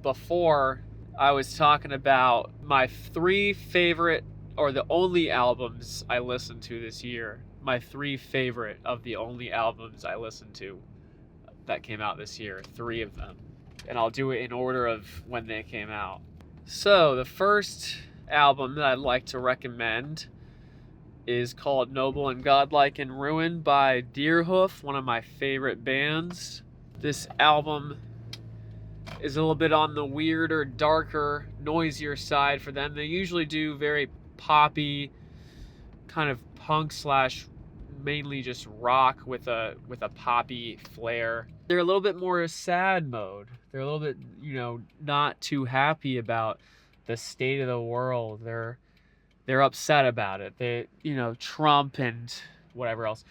Before, I was talking about my 3 favorite, or the only albums I listened to this year. My 3 favorite of the only albums I listened to that came out this year. 3 of them. And I'll do it in order of when they came out. So, the first album that I'd like to recommend is called Noble and Godlike in Ruin by Deerhoof, one of my favorite bands. This album is a little bit on the weirder, darker, noisier side for them. They usually do very poppy, kind of punk slash mainly just rock with a poppy flair. They're a little bit more sad mode. They're a little bit, not too happy about the state of the world. They're upset about it. They, Trump and whatever else,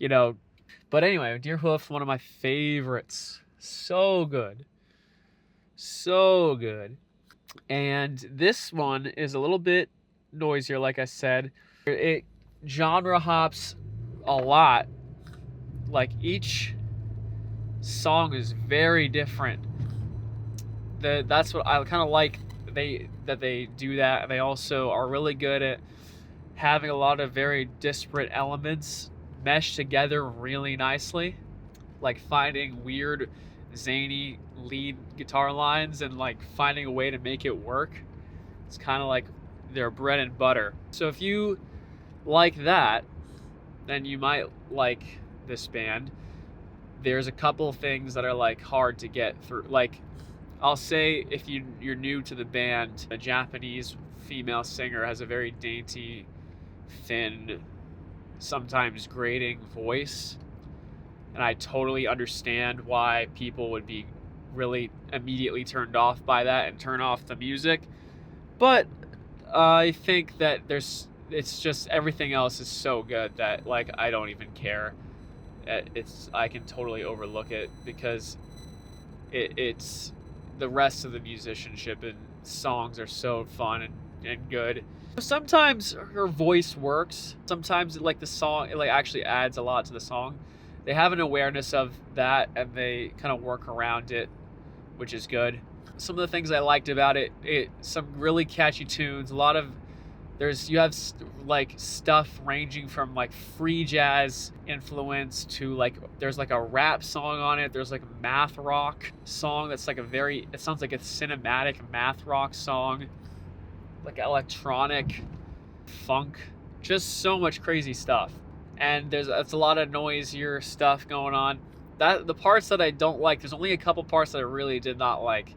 But anyway, Deerhoof, one of my favorites. So good. So good. And this one is a little bit noisier, like I said. It genre hops a lot. Like, each song is very different. That's what I kind of like, that they do that. They also are really good at having a lot of very disparate elements mesh together really nicely, like finding weird zany lead guitar lines and like finding a way to make it work. It's kind of like their bread and butter. So if you like that, then you might like this band. There's a couple things that are like hard to get through. Like, I'll say, if you're new to the band, a Japanese female singer has a very dainty, thin, sometimes grating voice. And I totally understand why people would be really immediately turned off by that and turn off the music. But I think that it's just everything else is so good that, like, I don't even care. I can totally overlook it because it's the rest of the musicianship and songs are so fun and good. Sometimes her voice works. Sometimes like the song, it like actually adds a lot to the song. They have an awareness of that and they kind of work around it, which is good. Some of the things I liked about it, some really catchy tunes. You have like stuff ranging from like free jazz influence to like, there's like a rap song on it. There's like a math rock song that's like it sounds like a cinematic math rock song, like electronic funk, just so much crazy stuff. And it's a lot of noisier stuff going on. The parts that I don't like, there's only a couple parts that I really did not like.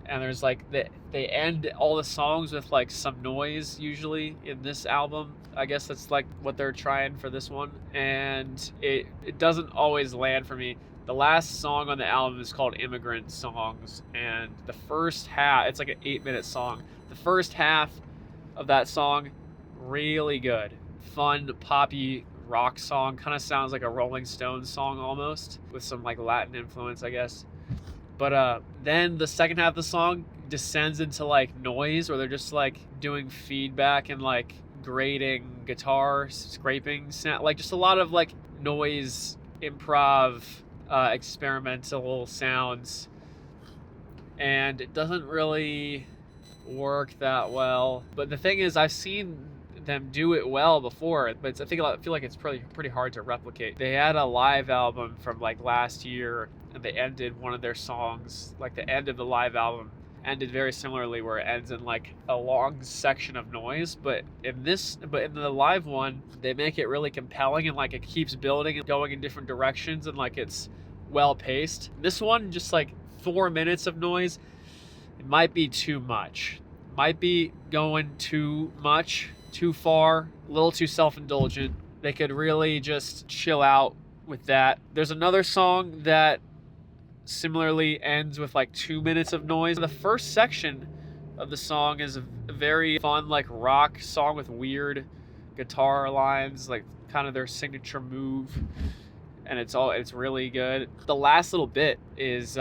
And there's like, they end all the songs with like some noise usually in this album. I guess that's like what they're trying for this one. And it doesn't always land for me. The last song on the album is called Immigrant Songs. And the first half, it's like an 8-minute song. The first half of that song, really good. Fun, poppy rock song. Kind of sounds like a Rolling Stones song almost, with some like Latin influence, I guess. But then the second half of the song descends into like noise, where they're just like doing feedback and like grating guitar, scraping, like just a lot of like noise, improv, experimental sounds. And it doesn't really work that well. But the thing is, I've seen them do it well before, but I feel like it's pretty hard to replicate. They had a live album from like last year, and they ended one of their songs, like the end of the live album ended very similarly, where it ends in like a long section of noise. But in the live one, they make it really compelling, and like it keeps building and going in different directions, and like it's well paced. This one, just like 4 minutes of noise, it might be too much. Might be going too much, too far, a little too self-indulgent. They could really just chill out with that. There's another song that similarly ends with like 2 minutes of noise. The first section of the song is a very fun like rock song with weird guitar lines, like kind of their signature move, and it's really good. The last little bit is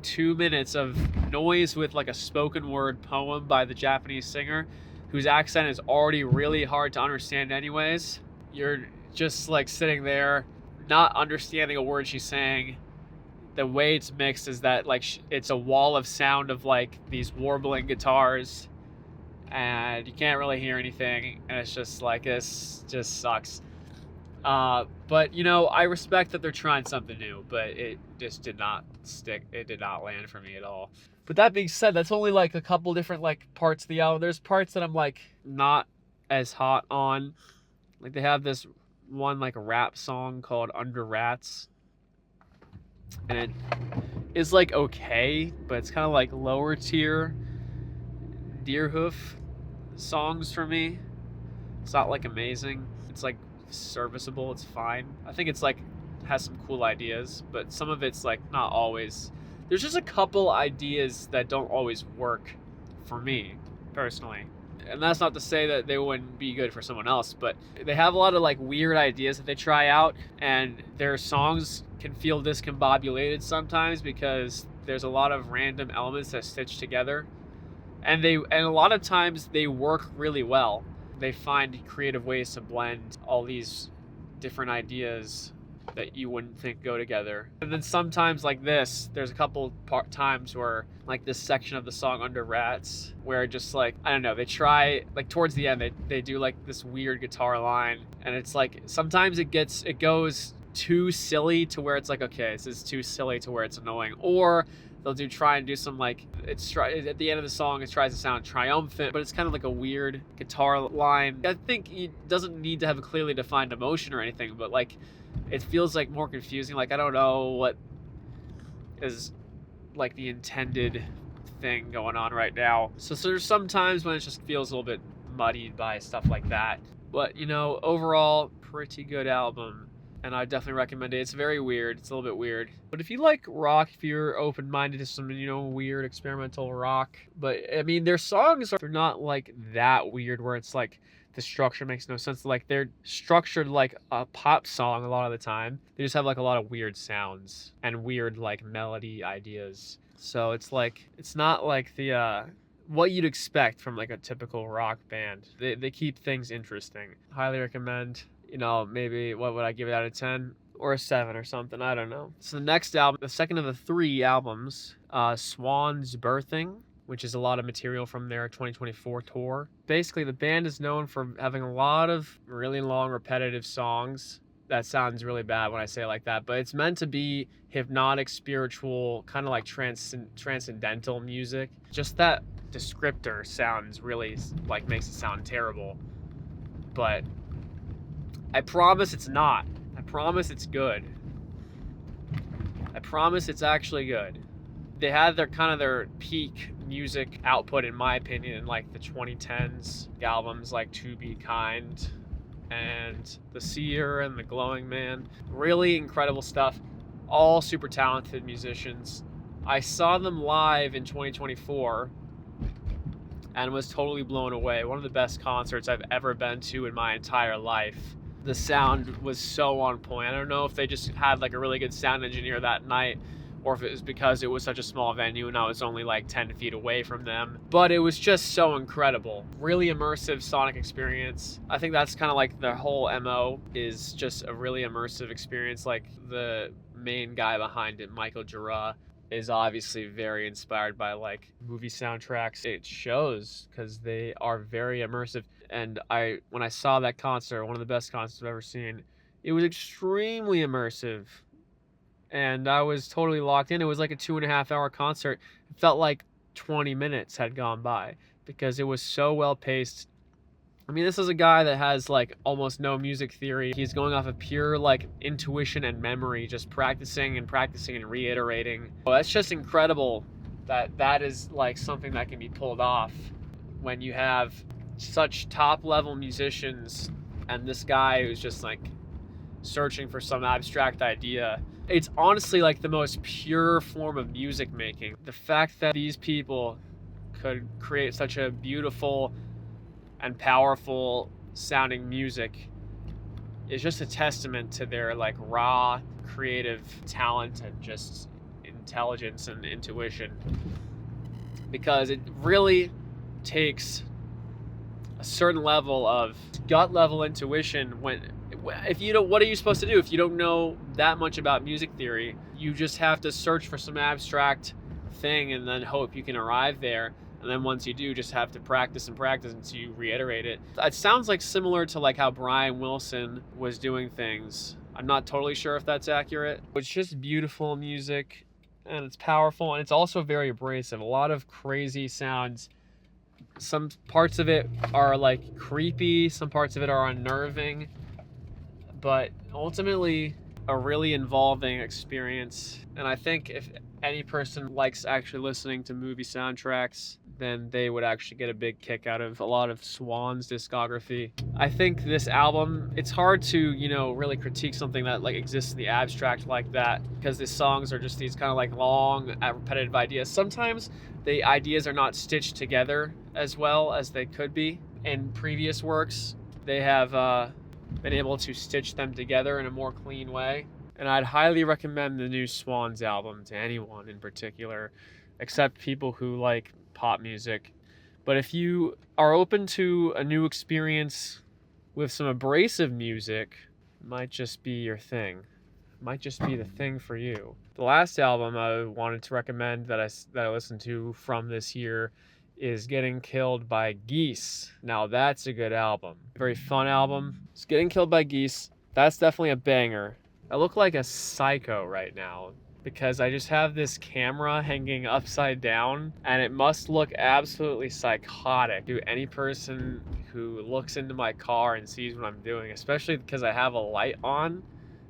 2 minutes of noise with like a spoken word poem by the Japanese singer, whose accent is already really hard to understand anyways. You're just like sitting there not understanding a word she's saying. the way it's mixed is that like it's a wall of sound of like these warbling guitars, and you can't really hear anything, and it's just like, this just sucks. But you know, I respect that they're trying something new, but it just did not stick. It did not land for me at all. But that being said, that's only like a couple different like parts of the album. There's parts that I'm like not as hot on. Like they have this one like rap song called Under Rats, and it is like okay, but it's kind of like lower tier Deerhoof songs for me. It's not like amazing. It's like serviceable. It's fine. I think it's like has some cool ideas, but some of it's like not always. There's just a couple ideas that don't always work for me personally. And that's not to say that they wouldn't be good for someone else, but they have a lot of like weird ideas that they try out, and their songs can feel discombobulated sometimes because there's a lot of random elements that stitch together, and a lot of times they work really well. They find creative ways to blend all these different ideas that you wouldn't think go together. And then sometimes like this, there's a couple times where like this section of the song Under Rats, where just like, I don't know, they try like towards the end, they do like this weird guitar line, and it's like sometimes it goes too silly to where it's like, okay, this is too silly to where it's annoying, or they'll try and do some like, at the end of the song it tries to sound triumphant, but it's kind of like a weird guitar line. I think it doesn't need to have a clearly defined emotion or anything, but like it feels like more confusing. Like I don't know what is like the intended thing going on right now. So there's some times when it just feels a little bit muddied by stuff like that. But you know, overall, pretty good album, and I definitely recommend it. It's very weird. It's a little bit weird. But if you like rock, if you're open-minded to some, you know, weird experimental rock, but I mean, their songs are not like that weird where it's like the structure makes no sense. Like they're structured like a pop song a lot of the time. They just have like a lot of weird sounds and weird like melody ideas. So it's like, it's not like the what you'd expect from like a typical rock band. They keep things interesting. Highly recommend. You know, maybe what would I give it out of 10? Or a 7 or something, I don't know. So the next album, the second of the 3 albums, Swan's Birthing, which is a lot of material from their 2024 tour. Basically, the band is known for having a lot of really long, repetitive songs. That sounds really bad when I say it like that, but it's meant to be hypnotic, spiritual, kind of like transcendental music. Just that descriptor sounds really, like, makes it sound terrible. But I promise it's not. I promise it's good. I promise it's actually good. They had their peak music output, in my opinion, in like the 2010s albums like To Be Kind and The Seer and The Glowing Man. Really incredible stuff. All super talented musicians. I saw them live in 2024 and was totally blown away. One of the best concerts I've ever been to in my entire life. The sound was so on point. I don't know if they just had like a really good sound engineer that night, or if it was because it was such a small venue and I was only like 10 feet away from them. But it was just so incredible. Really immersive sonic experience. I think that's kind of like the whole MO, is just a really immersive experience. Like the main guy behind it, Michael Jura, is obviously very inspired by like movie soundtracks. It shows because they are very immersive. And when I saw that concert, one of the best concerts I've ever seen, it was extremely immersive. And I was totally locked in. It was like a 2.5 hour concert. It felt like 20 minutes had gone by because it was so well paced. I mean, this is a guy that has like almost no music theory. He's going off of pure like intuition and memory, just practicing and reiterating. Well, that's just incredible that is like something that can be pulled off when you have such top level musicians and this guy who's just like searching for some abstract idea. It's honestly like the most pure form of music making. The fact that these people could create such a beautiful and powerful sounding music is just a testament to their like raw creative talent and just intelligence and intuition, because it really takes a certain level of gut level intuition. If you don't, what are you supposed to do if you don't know that much about music theory? you just have to search for some abstract thing and then hope you can arrive there. And then once you do, just have to practice and practice until you reiterate it. It sounds like similar to like how Brian Wilson was doing things. I'm not totally sure if that's accurate. It's just beautiful music, and it's powerful, and it's also very abrasive. A lot of crazy sounds. Some parts of it are like creepy, some parts of it are unnerving, but ultimately a really involving experience. And I think if any person likes actually listening to movie soundtracks, then they would actually get a big kick out of a lot of Swan's discography. I think this album, it's hard to, really critique something that like exists in the abstract like that, because the songs are just these kind of like long, repetitive ideas. Sometimes the ideas are not stitched together as well as they could be. In previous works, they have been able to stitch them together in a more clean way. And I'd highly recommend the new Swans album to anyone in particular, except people who like pop music. But if you are open to a new experience with some abrasive music, it might just be your thing. It might just be the thing for you. The last album I wanted to recommend that I listened to from this year is Getting Killed by Geese. Now that's a good album. Very fun album. It's Getting Killed by Geese. That's definitely a banger. I look like a psycho right now because I just have this camera hanging upside down, and it must look absolutely psychotic to any person who looks into my car and sees what I'm doing, especially because I have a light on,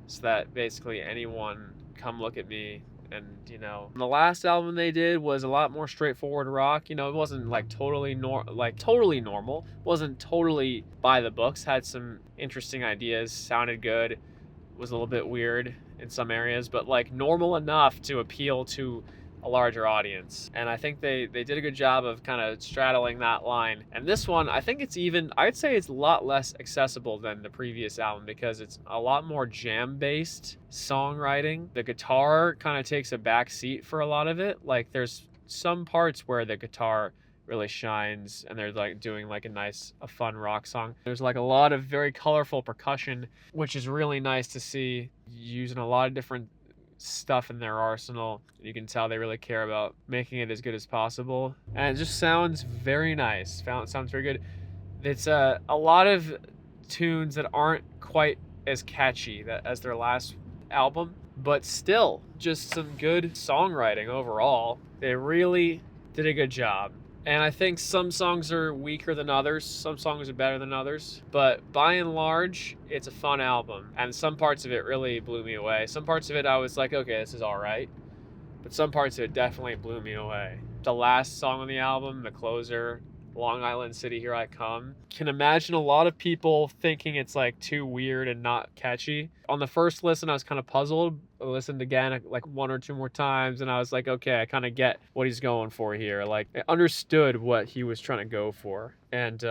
so that basically anyone come look at me. And the last album they did was a lot more straightforward rock. It wasn't like totally normal, wasn't totally by the books, had some interesting ideas, sounded good, was a little bit weird in some areas, but like normal enough to appeal to a larger audience. And I think they did a good job of kind of straddling that line. And this one, I think I'd say it's a lot less accessible than the previous album, because it's a lot more jam-based songwriting. The guitar kind of takes a back seat for a lot of it. Like there's some parts where the guitar really shines and they're like doing like a fun rock song. There's like a lot of very colorful percussion, which is really nice to see, using a lot of different stuff in their arsenal. You can tell they really care about making it as good as possible, and it just sounds very nice. Sounds very good. It's a lot of tunes that aren't quite as catchy as their last album, but still just some good songwriting overall. They really did a good job. And I think some songs are weaker than others. Some songs are better than others. But by and large, it's a fun album. And some parts of it really blew me away. Some parts of it I was like, okay, this is all right. But some parts of it definitely blew me away. The last song on the album, the closer, Long Island City, Here I Come. Can imagine a lot of people thinking it's like too weird and not catchy. On the first listen, I was kind of puzzled. I listened again like one or two more times, and I was like, okay, I kind of get what he's going for here. Like, I understood what he was trying to go for. And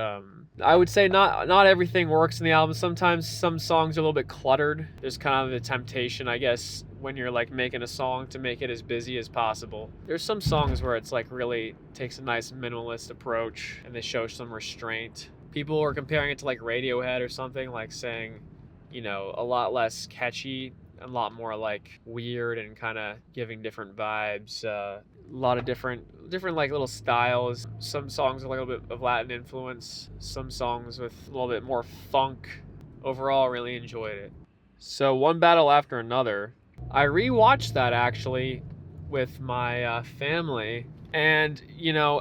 I would say not everything works in the album. Sometimes some songs are a little bit cluttered. There's kind of the temptation, I guess, when you're like making a song to make it as busy as possible. There's some songs where it's like really takes a nice minimalist approach and they show some restraint. People are comparing it to like Radiohead or something, like saying, a lot less catchy, a lot more like weird and kind of giving different vibes. A lot of different like little styles. Some songs with like a little bit of Latin influence, some songs with a little bit more funk. Overall, really enjoyed it. So One Battle After Another, I rewatched that actually with my family, and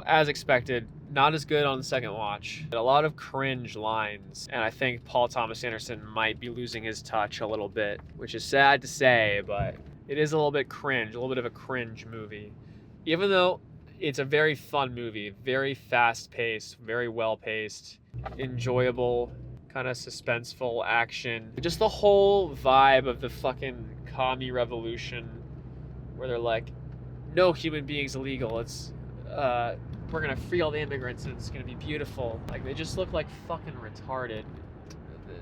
as expected, not as good on the second watch. A lot of cringe lines, and I think Paul Thomas Anderson might be losing his touch a little bit, which is sad to say, but it is a little bit cringe, a little bit of a cringe movie. Even though it's a very fun movie, very fast-paced, very well-paced, enjoyable, kind of suspenseful action. Just the whole vibe of the fucking commie revolution, where they're like, no human being's illegal, it's we're gonna free all the immigrants and it's gonna be beautiful. Like, they just look like fucking retarded.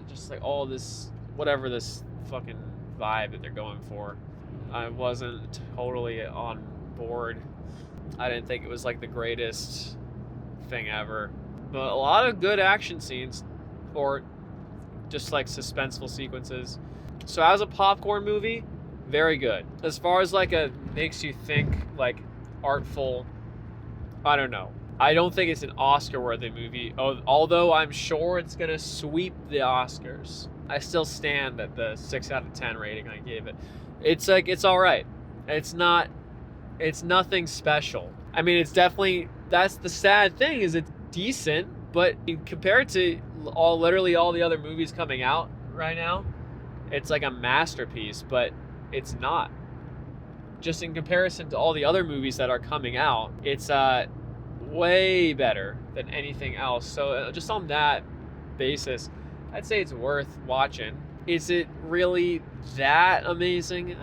Just like all this, whatever this fucking vibe that they're going for. I wasn't totally on board. I didn't think it was like the greatest thing ever. But a lot of good action scenes, or just like suspenseful sequences. So as a popcorn movie, Very good. As far as like a makes you think, like artful, I don't know. I don't think it's an Oscar-worthy movie, although I'm sure it's gonna sweep the Oscars. I still stand at the 6 out of 10 rating I gave it. It's like, it's all right. It's nothing special. I mean, it's definitely, that's the sad thing, is it's decent, but compared to literally all the other movies coming out right now, it's like a masterpiece, but it's not. Just in comparison to all the other movies that are coming out, it's way better than anything else. So just on that basis, I'd say it's worth watching. Is it really that amazing?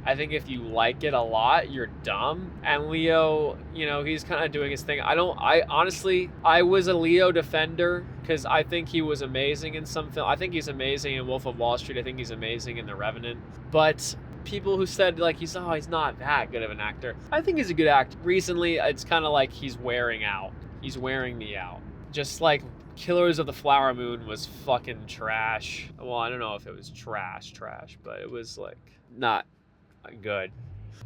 I think if you like it a lot, you're dumb. And Leo, you know, he's kind of doing his thing. I honestly was a Leo defender because I think he was amazing in some film. I think he's amazing in Wolf of Wall Street. I think he's amazing in The Revenant. But people who said like he's not that good of an actor, I think he's a good actor. Recently, it's kind of like he's wearing out. He's wearing me out. Just like Killers of the Flower Moon was fucking trash. Well, I don't know if it was trash, but it was like not good.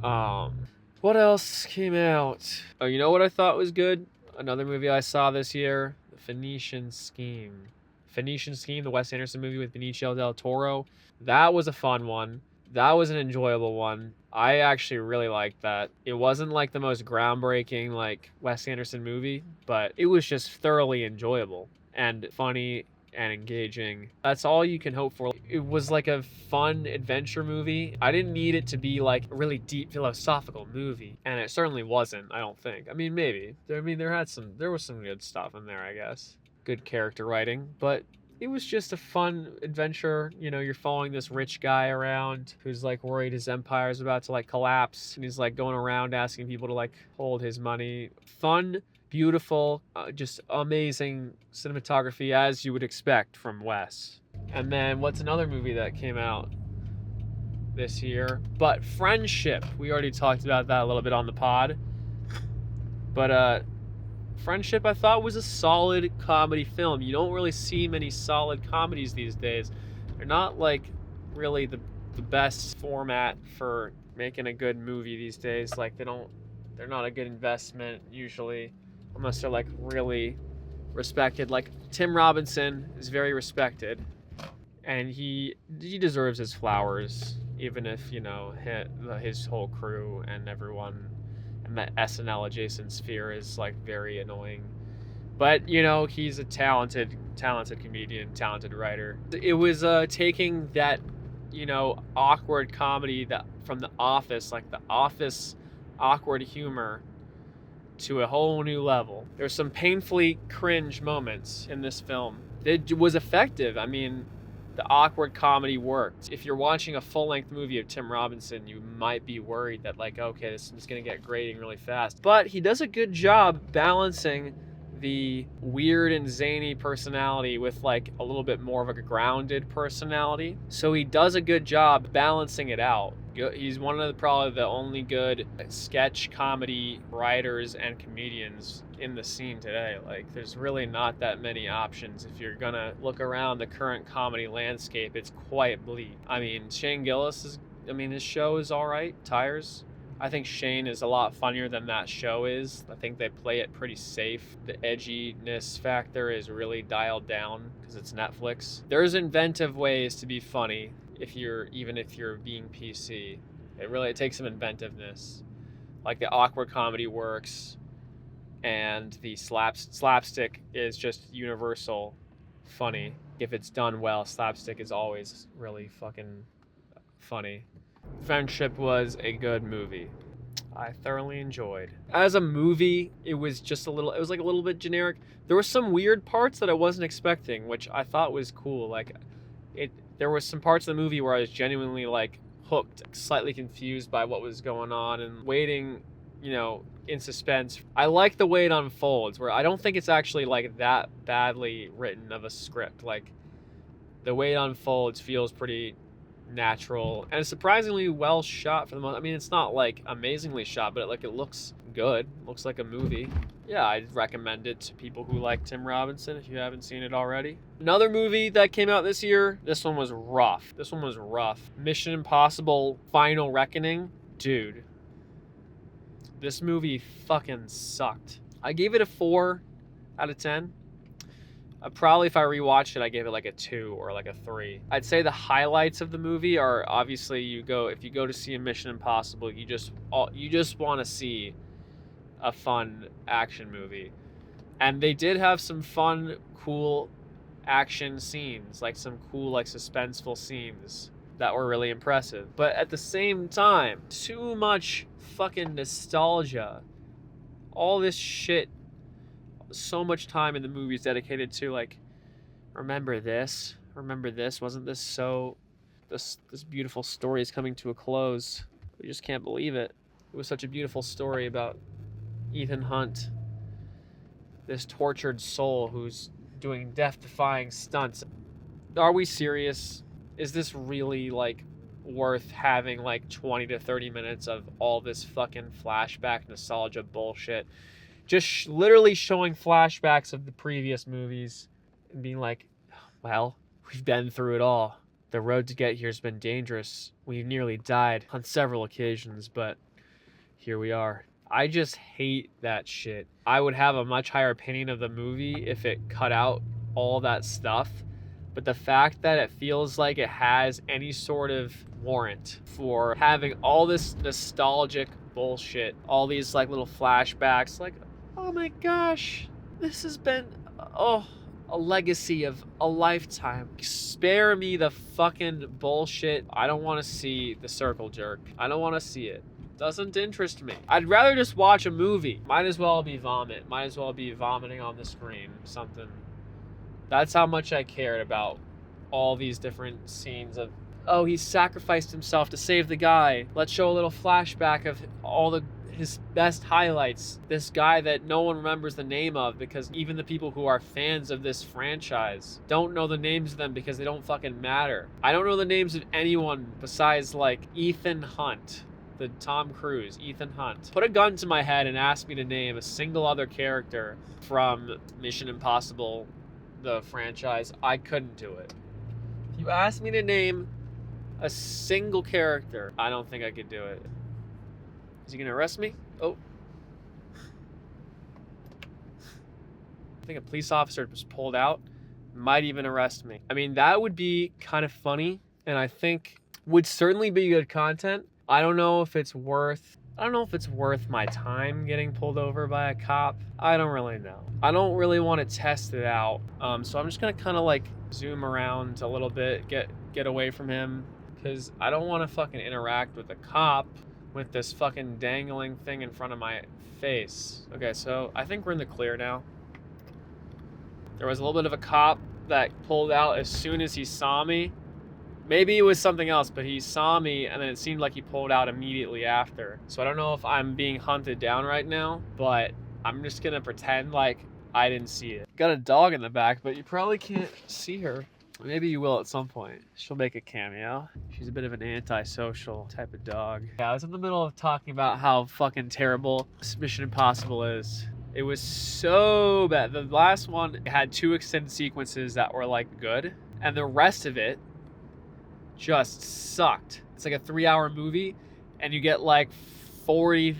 What else came out? Oh, you know what I thought was good? Another movie I saw this year, The Phoenician Scheme. The Wes Anderson movie with Benicio del Toro. That was a fun one. That was an enjoyable one. I actually really liked that. It wasn't like the most groundbreaking like Wes Anderson movie, but it was just thoroughly enjoyable and funny and engaging. That's all you can hope for. It was like a fun adventure movie. I didn't need it to be like a really deep philosophical movie, and it certainly wasn't, I don't think. I mean, maybe. There was some good stuff in there, I guess. Good character writing, but it was just a fun adventure. You know, you're following this rich guy around who's like worried his empire is about to like collapse, and he's like going around asking people to like hold his money. Fun, beautiful, just amazing cinematography as you would expect from Wes. And then what's another movie that came out this year? But Friendship. We already talked about that a little bit on the pod. But Friendship, I thought, was a solid comedy film. You don't really see many solid comedies these days. They're not like really the best format for making a good movie these days. Like they're not a good investment usually, unless they're like really respected. Like Tim Robinson is very respected, and he deserves his flowers, even if, you know, his whole crew and everyone and that SNL adjacent sphere is like very annoying. But, you know, he's a talented comedian, talented writer. It was taking that, you know, awkward comedy that from The Office, like The Office awkward humor, to a whole new level. There's some painfully cringe moments in this film. It was effective. I mean, the awkward comedy worked. If you're watching a full-length movie of Tim Robinson, you might be worried that like, okay, this is going to get grating really fast. But he does a good job balancing the weird and zany personality with like a little bit more of a grounded personality. So he does a good job balancing it out. He's one of probably the only good sketch comedy writers and comedians in the scene today. Like, there's really not that many options. If you're gonna look around the current comedy landscape, it's quite bleak. I mean, Shane Gillis his show is all right. Tires. I think Shane is a lot funnier than that show is. I think they play it pretty safe. The edginess factor is really dialed down because it's Netflix. There's inventive ways to be funny even if you're being PC. It takes some inventiveness. Like the awkward comedy works, and the slapstick is just universal funny. If it's done well, slapstick is always really fucking funny. Friendship was a good movie. I thoroughly enjoyed. As a movie, it was like a little bit generic. There were some weird parts that I wasn't expecting, which I thought was cool. There were some parts of the movie where I was genuinely like hooked, slightly confused by what was going on and waiting, you know, in suspense. I like the way it unfolds, where I don't think it's actually like that badly written of a script. Like the way it unfolds feels pretty natural and surprisingly well shot for the most. I mean, it's not like amazingly shot, but it looks good. It looks like a movie. yeah, I'd recommend it to people who like Tim Robinson if you haven't seen it already. Another movie that came out this year, this one was rough. Mission Impossible Final Reckoning. Dude, this movie fucking sucked. I gave it a 4 out of 10. Probably if I rewatched it, I gave it like a 2 or like a 3. I'd say the highlights of the movie are obviously if you go to see a Mission Impossible, you just want to see a fun action movie. And they did have some fun, cool action scenes, like some cool, like suspenseful scenes that were really impressive. But at the same time, too much fucking nostalgia. All this shit, so much time in the movies dedicated to like, remember this, wasn't this so, this beautiful story is coming to a close. We just can't believe it. It was such a beautiful story about Ethan Hunt, this tortured soul who's doing death-defying stunts. Are we serious? Is this really like worth having like 20 to 30 minutes of all this fucking flashback nostalgia bullshit? Just literally showing flashbacks of the previous movies and being like, well, we've been through it all. The road to get here has been dangerous. We've nearly died on several occasions, but here we are. I just hate that shit. I would have a much higher opinion of the movie if it cut out all that stuff. But the fact that it feels like it has any sort of warrant for having all this nostalgic bullshit, all these like little flashbacks, like, oh my gosh, this has been, a legacy of a lifetime. Spare me the fucking bullshit. I don't want to see the circle jerk. I don't want to see it. Doesn't interest me. I'd rather just watch a movie. Might as well be vomit. Might as well be vomiting on the screen. Something. That's how much I cared about all these different scenes of, oh, he sacrificed himself to save the guy. Let's show a little flashback of all his best highlights. This guy that no one remembers the name of, because even the people who are fans of this franchise don't know the names of them because they don't fucking matter. I don't know the names of anyone besides like Ethan Hunt. The Tom Cruise, Ethan Hunt. Put a gun to my head and ask me to name a single other character from Mission Impossible, the franchise. I couldn't do it. If you asked me to name a single character, I don't think I could do it. Is he gonna arrest me? Oh. I think a police officer just pulled out. Might even arrest me. I mean, that would be kind of funny, and I think would certainly be good content. I don't know if it's worth my time getting pulled over by a cop. I don't really know. I don't really want to test it out. So I'm just gonna kind of like zoom around a little bit, get away from him, because I don't want to fucking interact with a cop with this fucking dangling thing in front of my face. Okay, so I think we're in the clear now. There was a little bit of a cop that pulled out as soon as he saw me. Maybe it was something else, but he saw me and then it seemed like he pulled out immediately after. So I don't know if I'm being hunted down right now, but I'm just gonna pretend like I didn't see it. Got a dog in the back, but you probably can't see her. Maybe you will at some point. She'll make a cameo. She's a bit of an antisocial type of dog. Yeah, I was in the middle of talking about how fucking terrible Mission Impossible is. It was so bad. The last one had 2 extended sequences that were like good, and the rest of it just sucked. It's like a 3-hour movie and you get like 40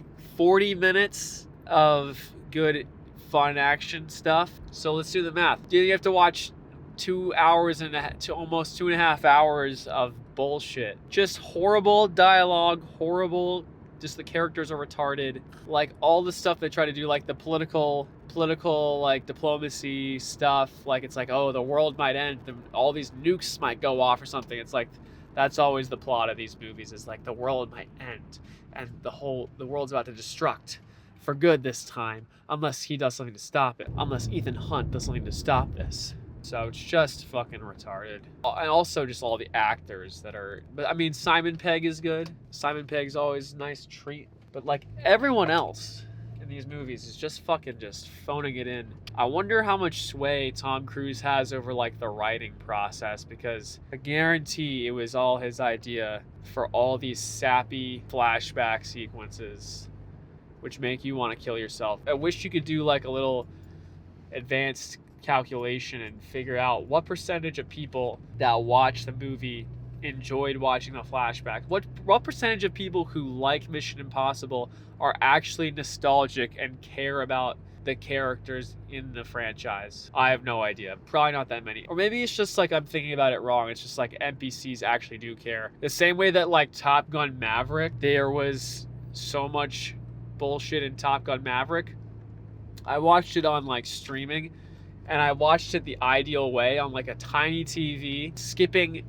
minutes of good fun action stuff. So let's do the math. You have to watch 2 hours to almost 2.5 hours of bullshit. Just horrible dialogue, horrible, just the characters are retarded. Like all the stuff they try to do, like the political like diplomacy stuff, like it's like, oh, the world might end, all these nukes might go off or something. It's like, that's always the plot of these movies, is like the world might end and the world's about to destruct for good this time, unless he does something to stop it, unless Ethan Hunt does something to stop this. So it's just fucking retarded. And also just all the actors that are, but I mean, Simon Pegg is good. Simon Pegg's always a nice treat, but like everyone else in these movies is just fucking just phoning it in. I wonder how much sway Tom Cruise has over like the writing process, because I guarantee it was all his idea for all these sappy flashback sequences. which make you want to kill yourself. I wish you could do like a little advanced calculation and figure out what percentage of people that watch the movie enjoyed watching the flashback. What percentage of people who like Mission Impossible are actually nostalgic and care about the characters in the franchise? I have no idea. Probably not that many. Or maybe it's just like I'm thinking about it wrong. It's just like NPCs actually do care. The same way that like Top Gun Maverick, there was so much bullshit in Top Gun Maverick. I watched it on like streaming, and I watched it the ideal way on like a tiny TV, skipping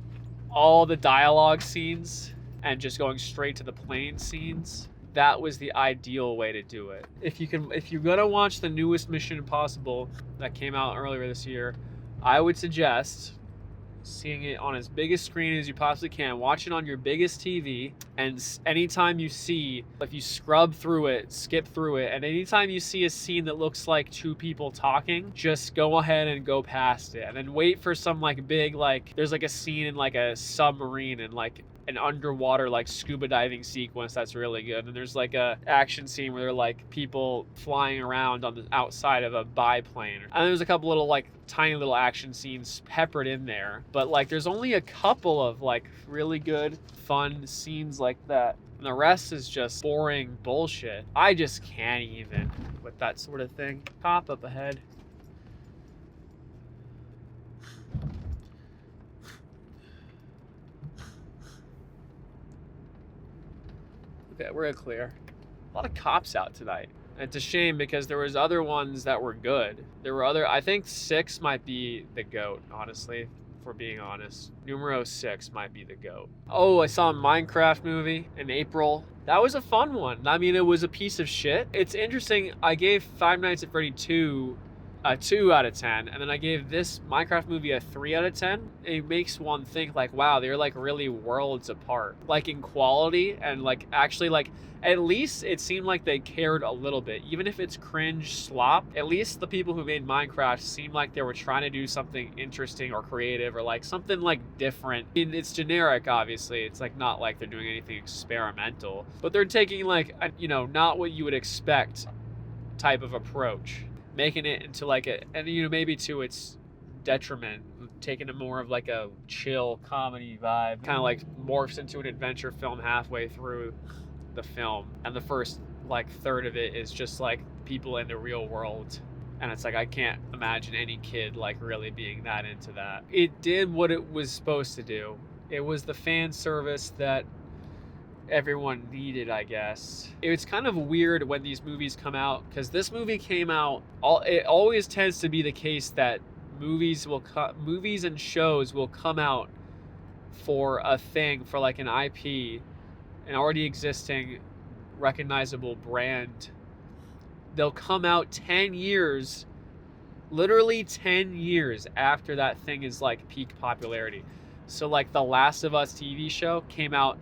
all the dialogue scenes and just going straight to the plane scenes. That was the ideal way to do it. If you're gonna watch the newest Mission Impossible that came out earlier this year, I would suggest seeing it on as big a screen as you possibly can. Watch it on your biggest TV, and anytime you see, if you scrub through it, skip through it, and anytime you see a scene that looks like two people talking, just go ahead and go past it, and then wait for some like big, like there's like a scene in like a submarine and like an underwater like scuba diving sequence that's really good, and there's like a action scene where they're like people flying around on the outside of a biplane, and there's a couple little like tiny little action scenes peppered in there, but like there's only a couple of like really good fun scenes like that, and the rest is just boring bullshit. I just can't even with that sort of thing. Pop up ahead. Okay, we're clear. A lot of cops out tonight. It's a shame because there was other ones that were good. There were other, I think 6 might be the GOAT, honestly, if we're being honest. Numero 6 might be the GOAT. Oh, I saw a Minecraft movie in April. That was a fun one. I mean, it was a piece of shit. It's interesting, I gave Five Nights at Freddy 2 a 2 out of 10, and then I gave this Minecraft movie a 3 out of 10. It makes one think like, wow, they're like really worlds apart, like in quality, and like actually like at least it seemed like they cared a little bit, even if it's cringe slop. At least the people who made Minecraft seemed like they were trying to do something interesting or creative or like something like different. I mean, it's generic, obviously. It's like not like they're doing anything experimental, but they're taking like a, you know, not what you would expect type of approach, making it into like a, and you know, maybe to its detriment, taking it more of like a chill comedy vibe, kind of like morphs into an adventure film halfway through the film, and the first like third of it is just like people in the real world, and it's like I can't imagine any kid like really being that into that. It did what it was supposed to do. It was the fan service that everyone needed, I guess. It's kind of weird when these movies come out, because this movie came out, it always tends to be the case that movies and shows will come out for a thing, for like an IP, an already existing recognizable brand. They'll come out 10 years, literally 10 years after that thing is like peak popularity. So like the Last of Us TV show came out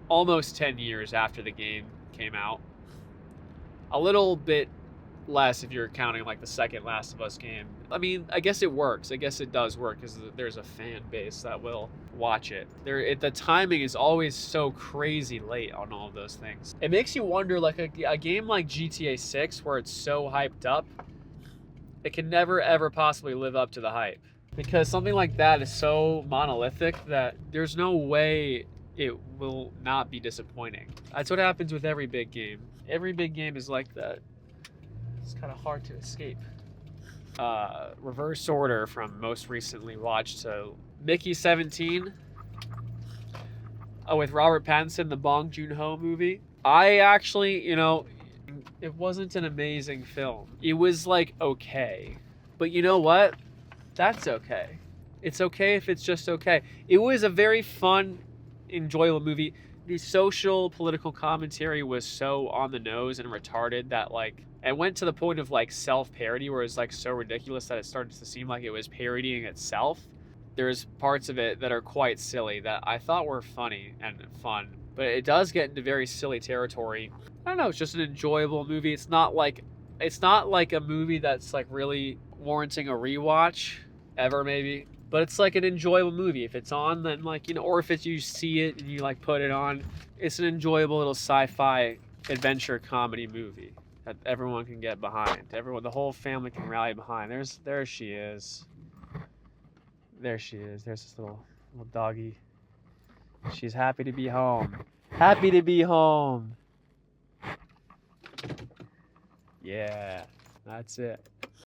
almost 10 years after the game came out. A little bit less if you're counting like the second Last of Us game. I mean, I guess it works. I guess it does work because there's a fan base that will watch it. The timing is always so crazy late on all of those things. It makes you wonder, like a game like GTA 6 where it's so hyped up, it can never ever possibly live up to the hype. Because something like that is so monolithic that there's no way it will not be disappointing. That's what happens with every big game. Every big game is like that. It's kind of hard to escape. Reverse order from most recently watched to Mickey 17 with Robert Pattinson, the Bong Joon-ho movie. I actually, you know, it wasn't an amazing film. It was like okay. But you know what? That's okay. It's okay if it's just okay. It was a very fun, enjoyable movie. The social political commentary was so on the nose and retarded that like it went to the point of like self-parody where it was like so ridiculous that it started to seem like it was parodying itself. There's parts of it that are quite silly that I thought were funny and fun, but it does get into very silly territory. I don't know, it's just an enjoyable movie. It's not like a movie that's like really warranting a rewatch ever maybe. But it's like an enjoyable movie. If it's on, then like, you know, or if it's you see it and you like put it on, it's an enjoyable little sci-fi adventure comedy movie that everyone can get behind. Everyone, the whole family can rally behind. There she is. There she is. There's this little doggy. She's happy to be home. Happy to be home. Yeah, that's it.